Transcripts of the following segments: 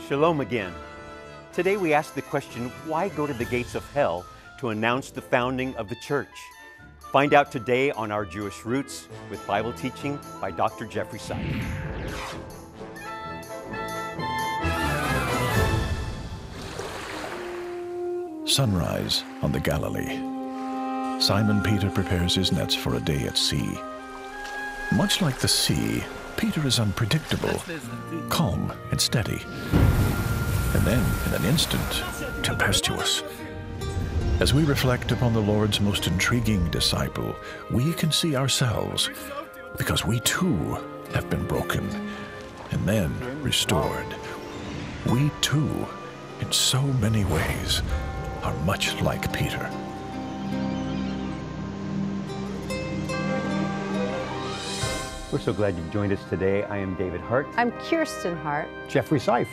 Shalom again. Today we ask the question, why go to the gates of hell to announce the founding of the church? Find out today on Our Jewish Roots with Bible teaching by Dr. Jeffrey Seif. Sunrise on the Galilee. Simon Peter prepares his nets for a day at sea. Much like the sea, Peter is unpredictable, calm and steady, and then, in an instant, tempestuous. As we reflect upon the Lord's most intriguing disciple, we can see ourselves, because we too have been broken and then restored. We too, in so many ways, are much like Peter. We're so glad you've joined us today. I am David Hart. I'm Kirsten Hart. Jeffrey Seif.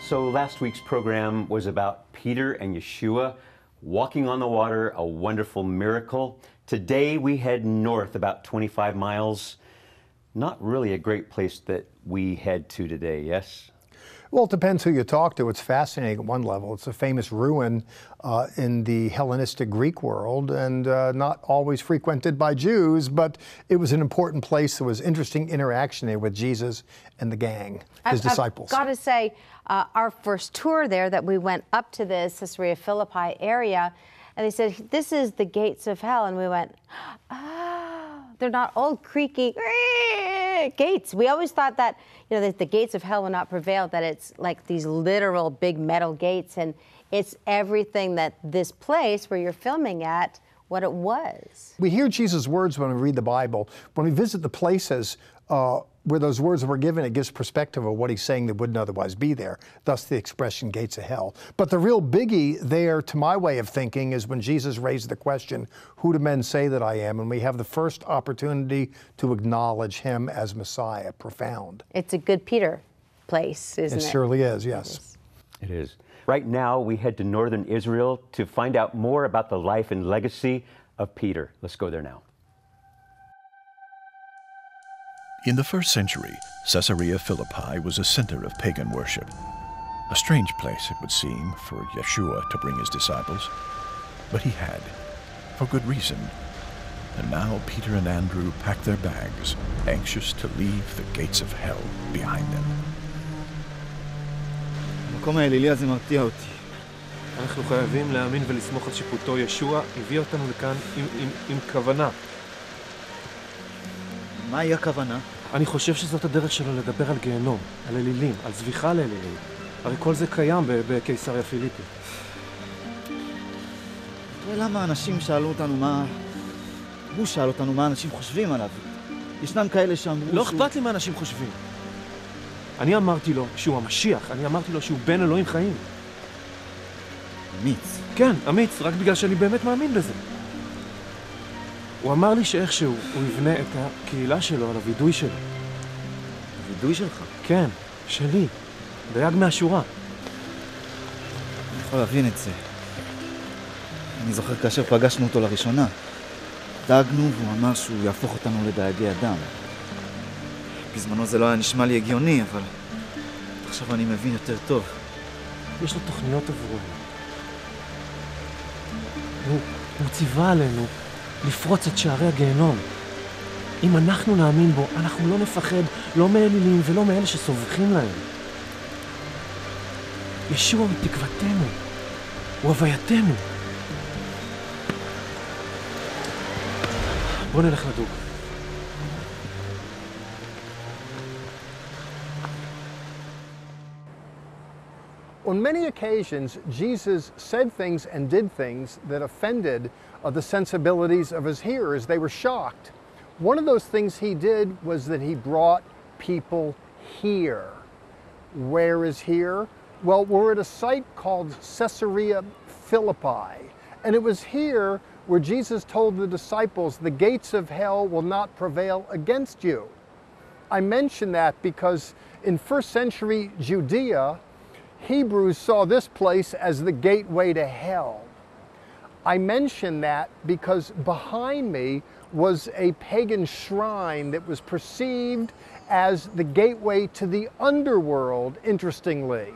So last week's program was about Peter and Yeshua walking on the water, a wonderful miracle. Today we head north about 25 miles. Not really a great place that we head to today, yes? Well, it depends who you talk to. It's fascinating at one level. It's a famous ruin in the Hellenistic Greek world and not always frequented by Jews, but it was an important place. There was interesting interaction there with Jesus and the gang, his disciples. I've got to say, our first tour there that we went up to the Caesarea Philippi area, and they said, this is the gates of hell. And we went, they're not old creaky gates. We always thought that, that the gates of hell will not prevail, that it's like these literal big metal gates, and it's everything that this place where you're filming at, what it was. We hear Jesus' words when we read the Bible. When we visit the places where those words were given, it gives perspective of what he's saying that wouldn't otherwise be there, thus the expression gates of hell. But the real biggie there, to my way of thinking, is when Jesus raised the question, who do men say that I am? And we have the first opportunity to acknowledge him as Messiah. Profound. It's a good Peter place, isn't it? It surely is, yes. It is. Right now we head to northern Israel to find out more about the life and legacy of Peter. Let's go there now. In the first century, Caesarea Philippi was a center of pagan worship. A strange place, it would seem, for Yeshua to bring his disciples. But he had, for good reason. And now Peter and Andrew pack their bags, anxious to leave the gates of hell behind them. המקום האלילי הזה מרתיע אותי. אנחנו חייבים להאמין ולסמוך על שיפוטו. ישוע הביא אותנו לכאן עם כוונה. מהי הכוונה? אני חושב שזאת הדרך שלו לדבר על גיהנום, על אלילים, על זביחה לאלילים. הרי כל זה קיים בקיסריה פיליפי. למה האנשים שאלו אותנו מה... הוא שאל אותנו מה אנשים חושבים עליו. ישנם כאלה שאמרו לא אכפת לי מה אנשים חושבים. אני אמרתי לו שהוא המשיח, אני אמרתי לו שהוא בן אלוהים חיים. אמיץ. כן, אמיץ, רק בגלל שאני באמת מאמין בזה. הוא אמר לי שאיכשהו הוא יבנה את הקהילה שלו על הוידוי שלו. הוידוי שלך? כן, שלי. דייג מהשורה. אני יכול להבין את זה. אני זוכר כאשר פגשנו אותו לראשונה. דאגנו והוא אמר שהוא יהפוך אותנו לדייגי אדם. בזמנו זה לא היה נשמע לי הגיוני, אבל עכשיו אני מבין יותר טוב. יש לו תוכניות עבורנו. הוא ציווה עלינו לפרוץ את שערי הגיהנום. אם אנחנו נאמין בו, אנחנו לא נפחד, לא מאלילים ולא מאלה שסובכים להם. ישוע הוא תקוותנו, הוא הווייתנו. בוא נלך לדוג. On many occasions, Jesus said things and did things that offended the sensibilities of his hearers. They were shocked. One of those things he did was that he brought people here. Where is here? Well, we're at a site called Caesarea Philippi. And it was here where Jesus told the disciples, the gates of hell will not prevail against you. I mention that because in first century Judea, Hebrews saw this place as the gateway to hell. I mention that because behind me was a pagan shrine that was perceived as the gateway to the underworld, interestingly.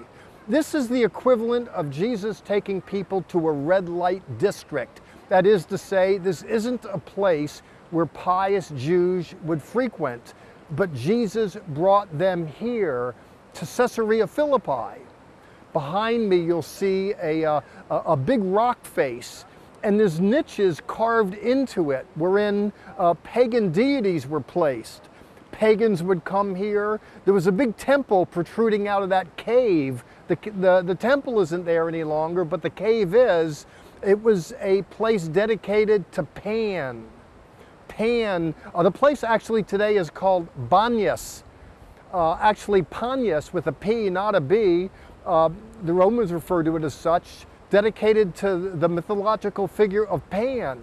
This is the equivalent of Jesus taking people to a red light district. That is to say, this isn't a place where pious Jews would frequent, but Jesus brought them here to Caesarea Philippi. Behind me, you'll see a big rock face, and there's niches carved into it wherein pagan deities were placed. Pagans would come here. There was a big temple protruding out of that cave. The temple isn't there any longer, but the cave is. It was a place dedicated to Pan. Pan, the place actually today is called Banyas. Actually Panyas with a P, not a B. The Romans referred to it as such, dedicated to the mythological figure of Pan.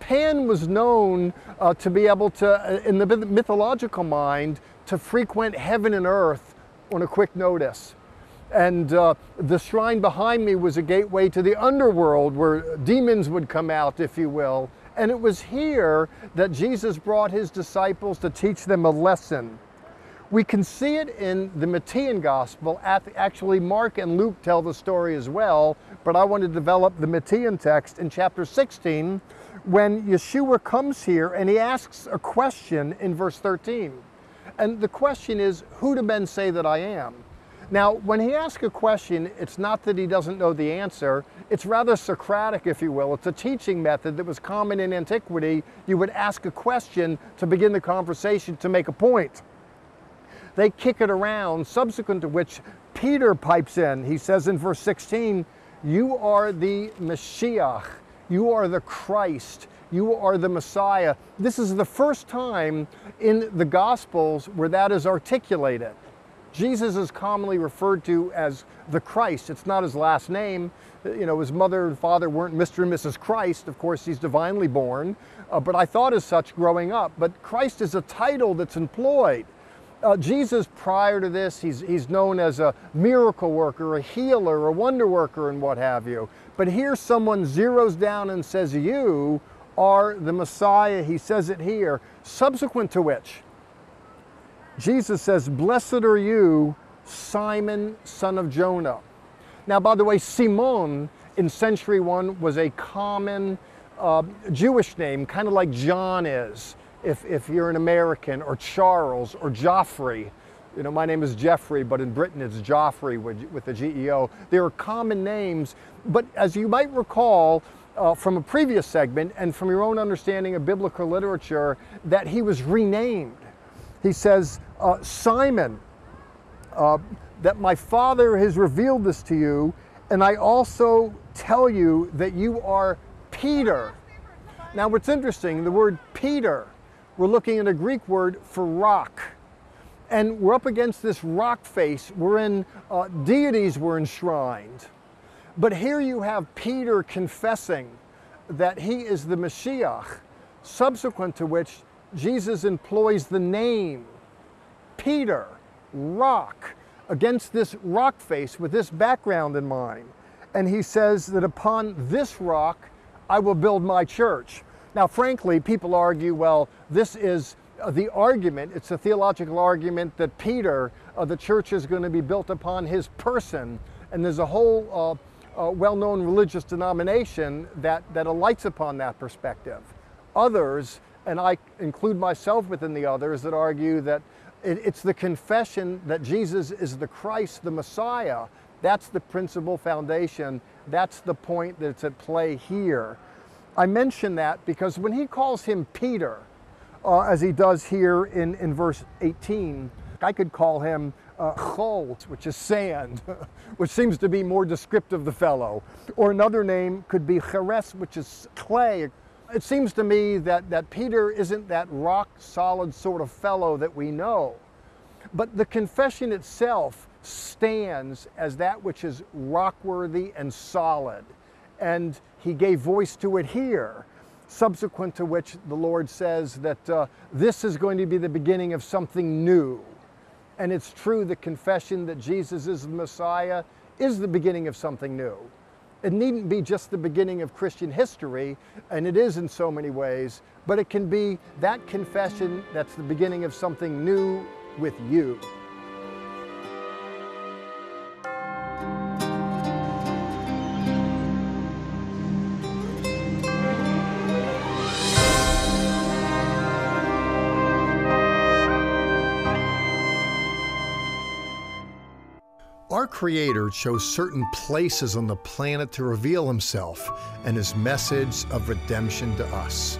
Pan was known to be able to, in the mythological mind, to frequent heaven and earth on a quick notice. And the shrine behind me was a gateway to the underworld where demons would come out, if you will. And it was here that Jesus brought his disciples to teach them a lesson. We can see it in the Matthean Gospel. Actually, Mark and Luke tell the story as well, but I want to develop the Matthean text in chapter 16 when Yeshua comes here and he asks a question in verse 13. And the question is, who do men say that I am? Now, when he asks a question, it's not that he doesn't know the answer. It's rather Socratic, if you will. It's a teaching method that was common in antiquity. You would ask a question to begin the conversation to make a point. They kick it around, subsequent to which Peter pipes in. He says in verse 16, you are the Mashiach, you are the Christ, you are the Messiah. This is the first time in the Gospels where that is articulated. Jesus is commonly referred to as the Christ. It's not his last name. You know, his mother and father weren't Mr. and Mrs. Christ. Of course, he's divinely born, but I thought as such growing up. But Christ is a title that's employed. Jesus, prior to this, he's known as a miracle worker, a healer, a wonder worker, and what have you. But here someone zeroes down and says, you are the Messiah. He says it here, subsequent to which Jesus says, blessed are you, Simon, son of Jonah. Now, by the way, Simon in century 1 was a common Jewish name, kind of like John is. If you're an American, or Charles, or Joffrey. You know, my name is Jeffrey, but in Britain it's Joffrey with the G-E-O. There are common names, but as you might recall from a previous segment and from your own understanding of biblical literature, that he was renamed. He says, Simon, that my Father has revealed this to you, and I also tell you that you are Peter. Now what's interesting, the word Peter, we're looking at a Greek word for rock. And we're up against this rock face wherein deities were enshrined. But here you have Peter confessing that he is the Mashiach, subsequent to which Jesus employs the name Peter, rock, against this rock face with this background in mind. And he says that upon this rock I will build my church. Now, frankly, people argue, well, this is the argument, it's a theological argument that Peter, the church is going to be built upon his person, and there's a whole well-known religious denomination that alights upon that perspective. Others, and I include myself within the others, that argue that it's the confession that Jesus is the Christ, the Messiah. That's the principal foundation. That's the point that's at play here. I mention that because when he calls him Peter, as he does here in verse 18, I could call him chol, which is sand, which seems to be more descriptive of the fellow. Or another name could be cheres, which is clay. It seems to me that Peter isn't that rock-solid sort of fellow that we know. But the confession itself stands as that which is rock-worthy and solid. And he gave voice to it here, subsequent to which the Lord says that this is going to be the beginning of something new. And it's true, the confession that Jesus is the Messiah is the beginning of something new. It needn't be just the beginning of Christian history, and it is in so many ways, but it can be that confession that's the beginning of something new with you. Our Creator chose certain places on the planet to reveal Himself and His message of redemption to us.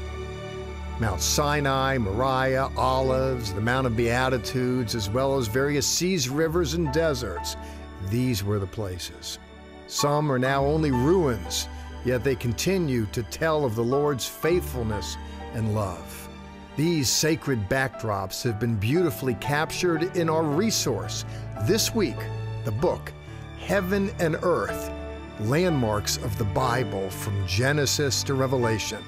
Mount Sinai, Moriah, Olives, the Mount of Beatitudes, as well as various seas, rivers, and deserts. These were the places. Some are now only ruins, yet they continue to tell of the Lord's faithfulness and love. These sacred backdrops have been beautifully captured in our resource. This week, the book, Heaven and Earth, Landmarks of the Bible from Genesis to Revelation.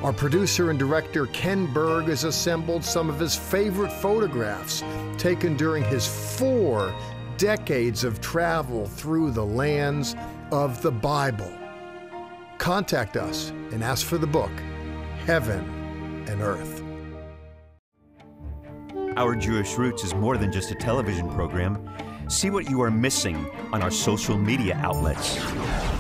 Our producer and director Ken Berg has assembled some of his favorite photographs taken during his 4 decades of travel through the lands of the Bible. Contact us and ask for the book, Heaven and Earth. Our Jewish Roots is more than just a television program. See what you are missing on our social media outlets.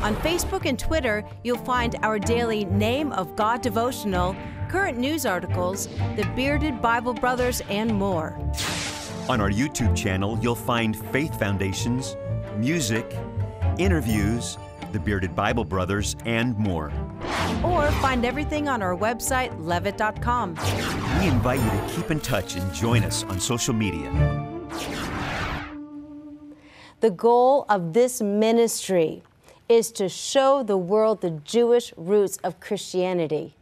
On Facebook and Twitter, you'll find our daily Name of God devotional, current news articles, the Bearded Bible Brothers, and more. On our YouTube channel, you'll find Faith Foundations, music, interviews, the Bearded Bible Brothers, and more. Or find everything on our website, levitt.com. We invite you to keep in touch and join us on social media. The goal of this ministry is to show the world the Jewish roots of Christianity.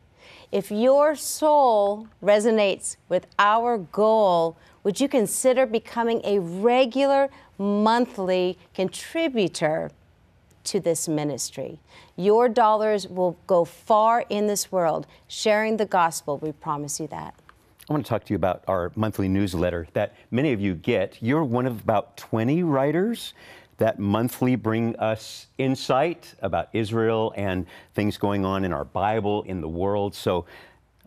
If your soul resonates with our goal, would you consider becoming a regular monthly contributor to this ministry? Your dollars will go far in this world, sharing the gospel. We promise you that. I want to talk to you about our monthly newsletter that many of you get. You're one of about 20 writers that monthly bring us insight about Israel and things going on in our Bible, in the world. So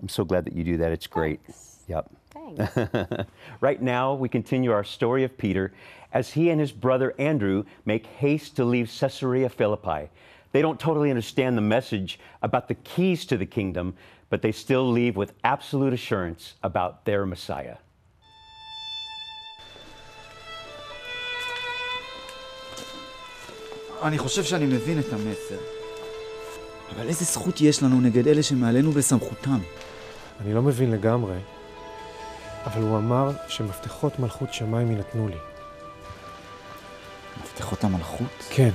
I'm so glad that you do that. It's great. Thanks. Yep. Thanks. Right now, we continue our story of Peter as he and his brother Andrew make haste to leave Caesarea Philippi. They don't totally understand the message about the keys to the kingdom, but they still leave with absolute assurance about their Messiah. אני חושב שאני מבין את המסר. אבל איזה זכות יש לנו נגד אלה שמעלינו בסמכותם? אני לא מבין לגמרי, אבל הוא אמר שמפתחות מלכות שמיים ינתנו לי. מפתחות המלכות? כן.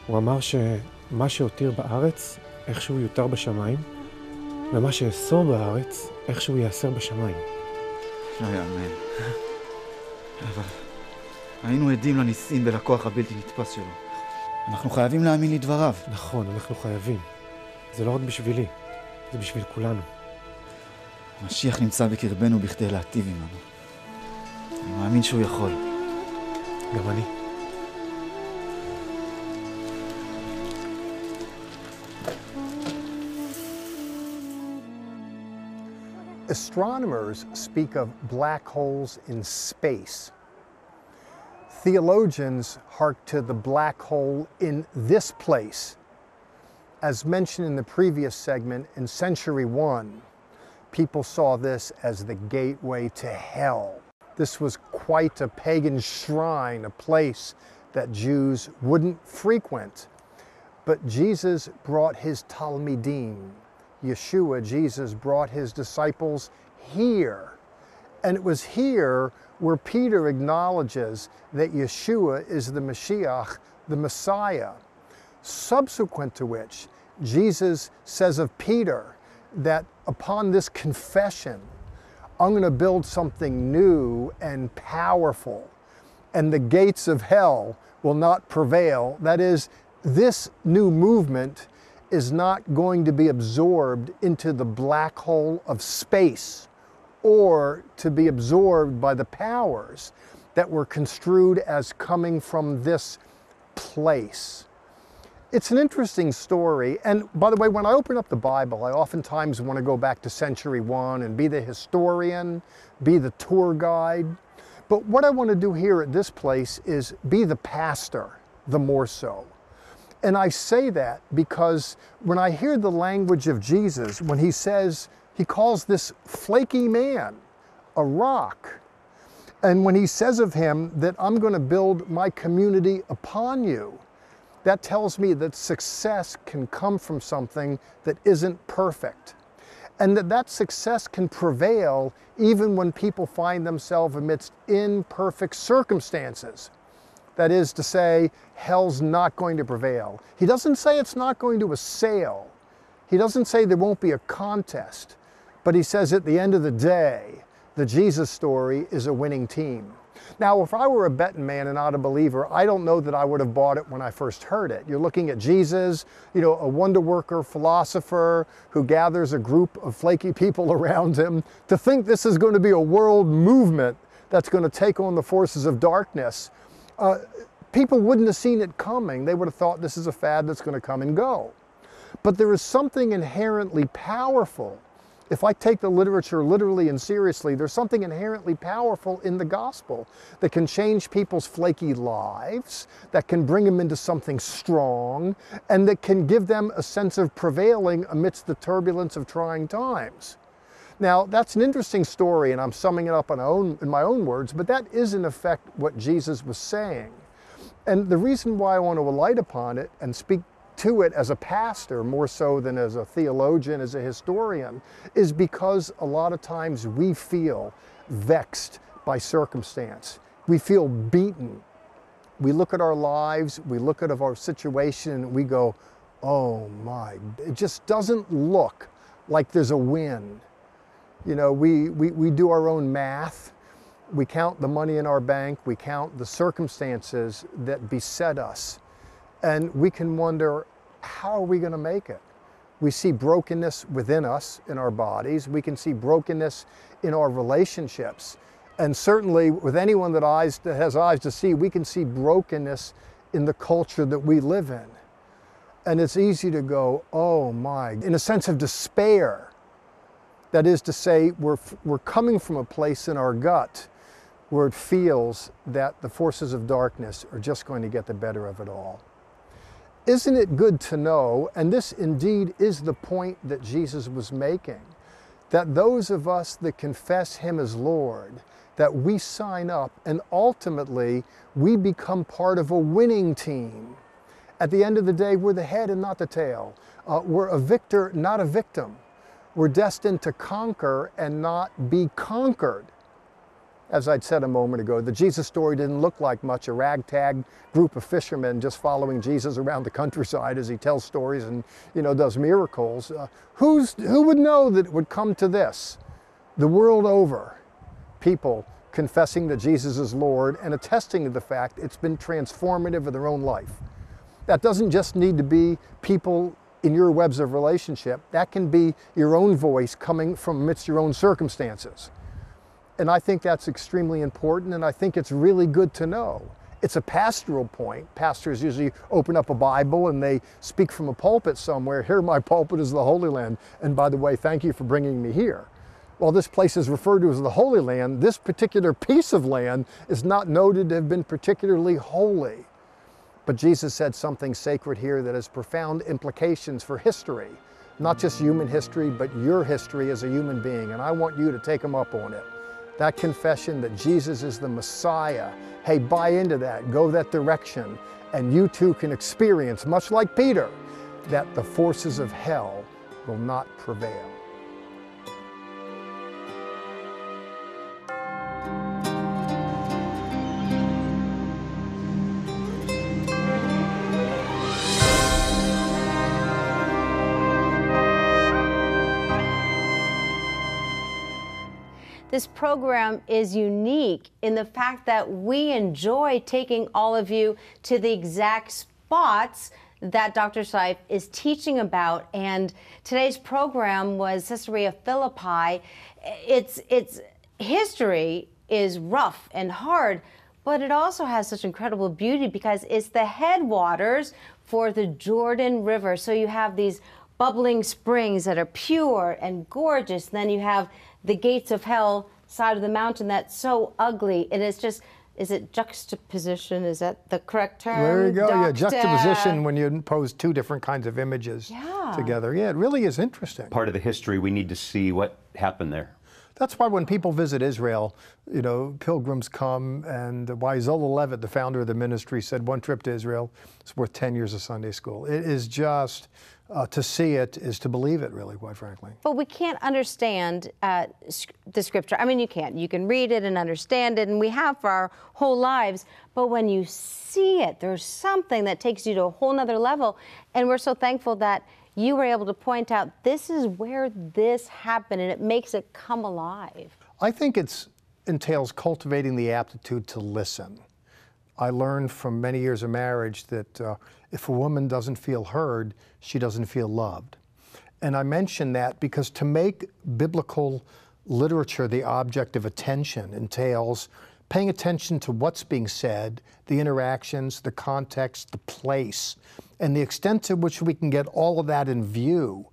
הוא אמר שמה שהותיר בארץ, איכשהו יותר בשמיים, ומה שיאסור בארץ, איכשהו יאסר בשמיים. לא יאמן. אבל היינו עדים לניסים ולכוח הבלתי נתפס שלו. אנחנו חייבים להאמין לדבריו. נכון, אנחנו חייבים. זה לא רק בשבילי, זה בשביל כולנו. המשיח נמצא בקרבנו בכדי להטיב עמנו. אני מאמין שהוא יכול. גם אני. Astronomers speak of black holes in space. Theologians hark to the black hole in this place. As mentioned in the previous segment, in Century 1, people saw this as the gateway to hell. This was quite a pagan shrine, a place that Jews wouldn't frequent. But Jesus brought his Talmidim. Yeshua, Jesus, brought his disciples here. And it was here where Peter acknowledges that Yeshua is the Mashiach, the Messiah. Subsequent to which, Jesus says of Peter that upon this confession, I'm going to build something new and powerful, and the gates of hell will not prevail. That is, this new movement is not going to be absorbed into the black hole of space or to be absorbed by the powers that were construed as coming from this place. It's an interesting story. And by the way, when I open up the Bible, I oftentimes want to go back to Century 1 and be the historian, be the tour guide. But what I want to do here at this place is be the pastor, the more so. And I say that because when I hear the language of Jesus, when he says, he calls this flaky man a rock, and when he says of him that I'm going to build my community upon you, that tells me that success can come from something that isn't perfect. And that success can prevail even when people find themselves amidst imperfect circumstances. That is to say, hell's not going to prevail. He doesn't say it's not going to assail. He doesn't say there won't be a contest. But he says at the end of the day, the Jesus story is a winning team. Now, if I were a betting man and not a believer, I don't know that I would have bought it when I first heard it. You're looking at Jesus, you know, a wonder worker, philosopher who gathers a group of flaky people around him. To think this is going to be a world movement that's going to take on the forces of darkness, people wouldn't have seen it coming. They would have thought this is a fad that's going to come and go. But there is something inherently powerful. If I take the literature literally and seriously, there's something inherently powerful in the gospel that can change people's flaky lives, that can bring them into something strong, and that can give them a sense of prevailing amidst the turbulence of trying times. Now, that's an interesting story, and I'm summing it up in my own words, but that is in effect what Jesus was saying. And the reason why I want to alight upon it and speak to it as a pastor more so than as a theologian, as a historian, is because a lot of times we feel vexed by circumstance. We feel beaten. We look at our lives, we look at our situation, and we go, oh my, it just doesn't look like there's a win. You know, we do our own math. We count the money in our bank. We count the circumstances that beset us. And we can wonder, how are we going to make it? We see brokenness within us, in our bodies. We can see brokenness in our relationships. And certainly with anyone that has eyes to see, we can see brokenness in the culture that we live in. And it's easy to go, oh my, in a sense of despair. That is to say, we're coming from a place in our gut where it feels that the forces of darkness are just going to get the better of it all. Isn't it good to know, and this indeed is the point that Jesus was making, that those of us that confess Him as Lord, that we sign up and ultimately we become part of a winning team. At the end of the day, we're the head and not the tail. We're a victor, not a victim. We're destined to conquer and not be conquered. As I'd said a moment ago, the Jesus story didn't look like much, a ragtag group of fishermen just following Jesus around the countryside as he tells stories and, you know, does miracles. Who would know that it would come to this? The world over, people confessing that Jesus is Lord and attesting to the fact it's been transformative of their own life. That doesn't just need to be people in your webs of relationship. That can be your own voice coming from amidst your own circumstances. And I think that's extremely important, and I think it's really good to know. It's a pastoral point. Pastors usually open up a Bible and they speak from a pulpit somewhere. Here, my pulpit is the Holy Land. And by the way, thank you for bringing me here. While this place is referred to as the Holy Land, this particular piece of land is not noted to have been particularly holy. But Jesus said something sacred here that has profound implications for history. Not just human history, but your history as a human being. And I want you to take them up on it. That confession that Jesus is the Messiah, hey, buy into that, go that direction, and you too can experience, much like Peter, that the forces of hell will not prevail. This program is unique in the fact that we enjoy taking all of you to the exact spots that Dr. Seif is teaching about. And today's program was Caesarea Philippi. Its history is rough and hard, but it also has such incredible beauty because it's the headwaters for the Jordan River. So you have these bubbling springs that are pure and gorgeous. Then you have the gates of hell side of the mountain that's so ugly. It is just, is it juxtaposition? Is that the correct term? There you go. Yeah, Juxta- juxtaposition when you pose two different kinds of images together. Yeah, it really is interesting. Part of the history, we need to see what happened there. That's why when people visit Israel, you know, pilgrims come, and why Zola Levitt, the founder of the ministry, said one trip to Israel is worth 10 years of Sunday school. It is just, to see it is to believe it, really, quite frankly. But we can't understand the scripture. I mean, you can't. You can read it and understand it, and we have for our whole lives. But when you see it, there's something that takes you to a whole nother level. And we're so thankful that you were able to point out this is where this happened, and it makes it come alive. I think it entails cultivating the aptitude to listen. I learned from many years of marriage that if a woman doesn't feel heard, she doesn't feel loved. And I mention that because to make biblical literature the object of attention entails paying attention to what's being said, the interactions, the context, the place, and the extent to which we can get all of that in view.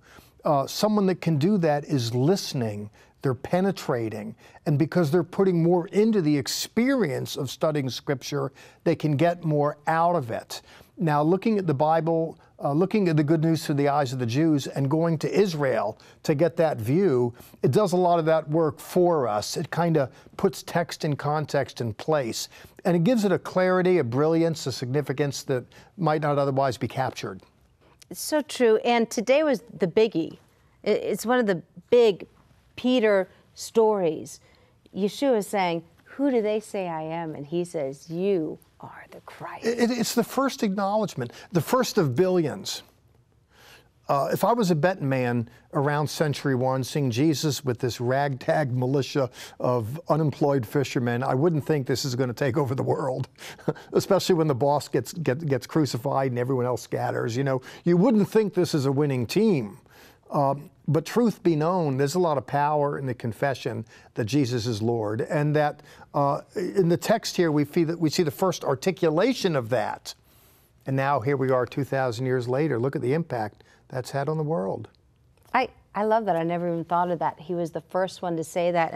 Someone that can do that is listening, they're penetrating, and because they're putting more into the experience of studying Scripture, they can get more out of it. Now, looking at the Bible, looking at the good news through the eyes of the Jews and going to Israel to get that view, it does a lot of that work for us. It kind of puts text in context and place, and it gives it a clarity, a brilliance, a significance that might not otherwise be captured. It's so true. And today was the biggie. It's one of the big Peter stories. Yeshua is saying, "Who do they say I am?" And he says, "You are the Christ." It's the first acknowledgement, the first of billions. If I was a betting man around Century 1, seeing Jesus with this ragtag militia of unemployed fishermen, I wouldn't think this is going to take over the world, especially when the boss gets crucified and everyone else scatters. You know, you wouldn't think this is a winning team. But truth be known, there's a lot of power in the confession that Jesus is Lord, and that in the text here we see the first articulation of that. And now here we are 2,000 years later. Look at the impact that's had on the world. I love that. I never even thought of that. He was the first one to say that,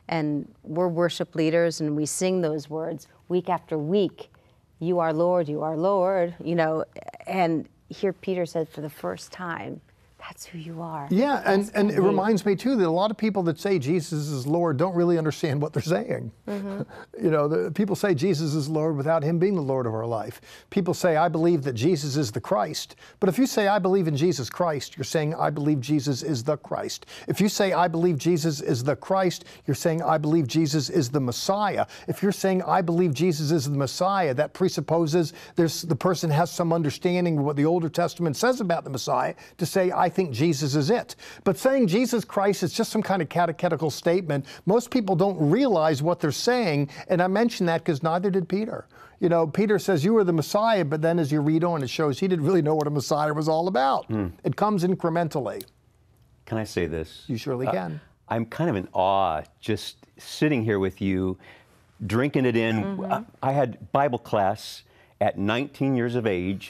and we're worship leaders, and we sing those words week after week. You are Lord, you know, and here Peter said for the first time, that's who you are. Yeah, and it reminds me too that a lot of people that say Jesus is Lord don't really understand what they're saying. Mm-hmm. You know, people say Jesus is Lord without Him being the Lord of our life. People say, I believe that Jesus is the Christ. But if you say, I believe in Jesus Christ, you're saying, I believe Jesus is the Christ. If you say, I believe Jesus is the Christ, you're saying, I believe Jesus is the Messiah. If you're saying, I believe Jesus is the Messiah, that presupposes the person has some understanding of what the Older Testament says about the Messiah to say, I think Jesus is it. But saying Jesus Christ is just some kind of catechetical statement. Most people don't realize what they're saying, and I mention that because neither did Peter. You know, Peter says, you are the Messiah, but then as you read on, it shows he didn't really know what a Messiah was all about. It comes incrementally. Can I say this? You surely can. I'm kind of in awe just sitting here with you, drinking it in. Mm-hmm. I had Bible class at 19 years of age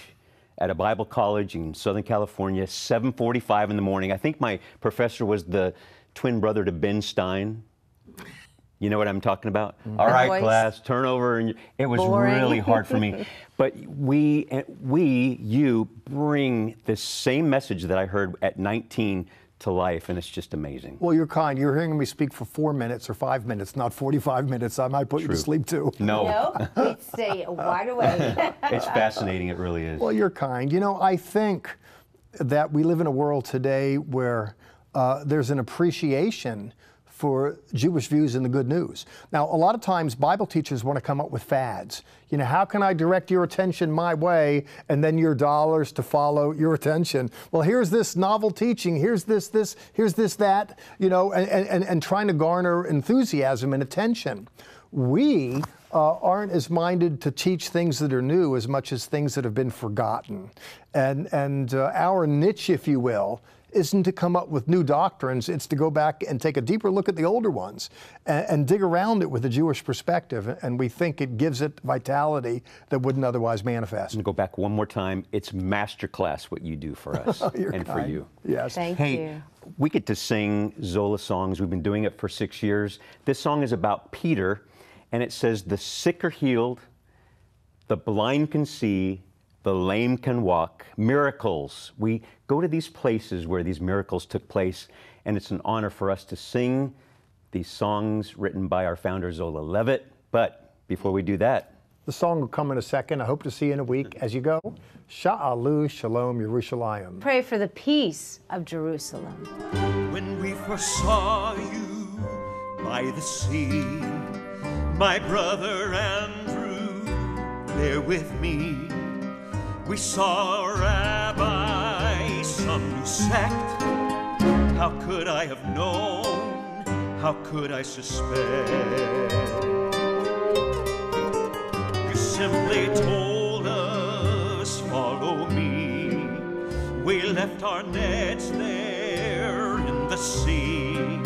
at a Bible college in Southern California, 7:45 in the morning. I think my professor was the twin brother to Ben Stein. You know what I'm talking about? Mm-hmm. All right, class, turn over. And it was really hard for me. But you bring the same message that I heard at 19 to life, and it's just amazing. Well, you're kind. You're hearing me speak for 4 minutes or 5 minutes, not 45 minutes. I might put you to sleep too. No. We'd stay wide awake. It's fascinating. It really is. Well, you're kind. You know, I think that we live in a world today where there's an appreciation for Jewish views in the good news. Now, a lot of times Bible teachers want to come up with fads. You know, how can I direct your attention my way and then your dollars to follow your attention? Well, here's this novel teaching, here's this, here's this, that, you know, and trying to garner enthusiasm and attention. We aren't as minded to teach things that are new as much as things that have been forgotten. And our niche, if you will, isn't to come up with new doctrines, it's to go back and take a deeper look at the older ones and dig around it with a Jewish perspective, and we think it gives it vitality that wouldn't otherwise manifest. And go back one more time, it's masterclass what you do for us and for you. Yes. Thank you. We get to sing Zola songs. We've been doing it for 6 years. This song is about Peter, and it says, the sick are healed, the blind can see, the lame can walk. Miracles. We go to these places where these miracles took place, and it's an honor for us to sing these songs written by our founder, Zola Levitt. But before we do that, the song will come in a second. I hope to see you in a week. As you go, Sha'alu Shalom Yerushalayim. Pray for the peace of Jerusalem. When we first saw you by the sea, my brother Andrew there with me, we saw a rabbi, some new sect. How could I have known? How could I suspect? You simply told us, follow me. We left our nets there in the sea.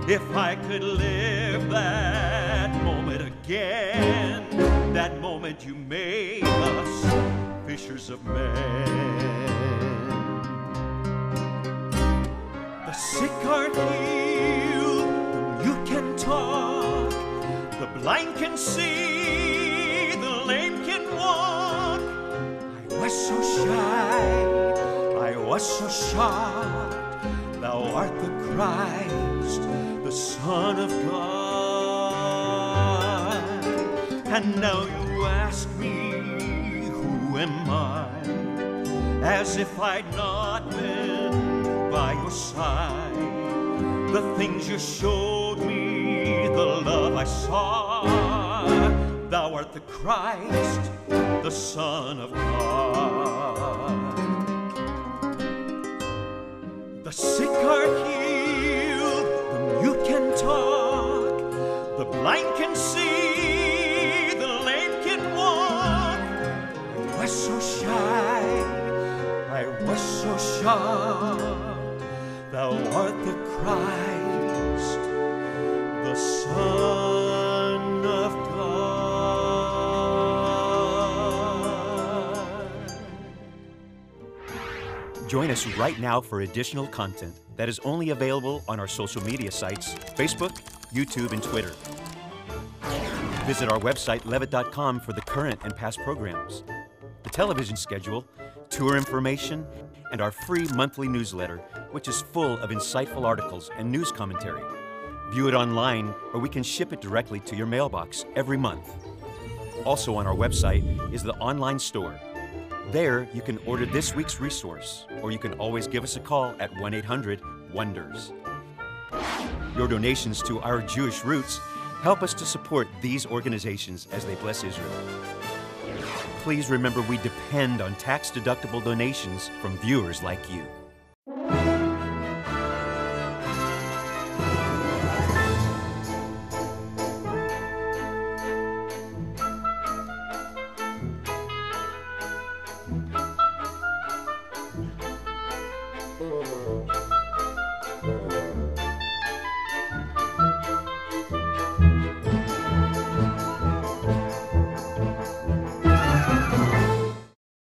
If I could live that moment again, that moment you made us fishers of men. The sick are healed, the mute can talk, the blind can see, the lame can walk. I was so shy, I was so shocked. Thou art the Christ, the Son of God. And now you ask me, who am I? As if I'd not been by your side. The things you showed me, the love I saw. Thou art the Christ, the Son of God. The sick are healed, the mute can talk, the blind can see, the lame can walk. I was so shy, I was so shocked. Thou art the Christ, the Son of God. join us right now for additional content that is only available on our social media sites, Facebook, YouTube, and Twitter. Visit our website, levitt.com, for the current and past programs, the television schedule, tour information, and our free monthly newsletter, which is full of insightful articles and news commentary. View it online, or we can ship it directly to your mailbox every month. Also on our website is the online store. There, you can order this week's resource, or you can always give us a call at 1-800-WONDERS. Your donations to Our Jewish Roots help us to support these organizations as they bless Israel. Please remember we depend on tax-deductible donations from viewers like you.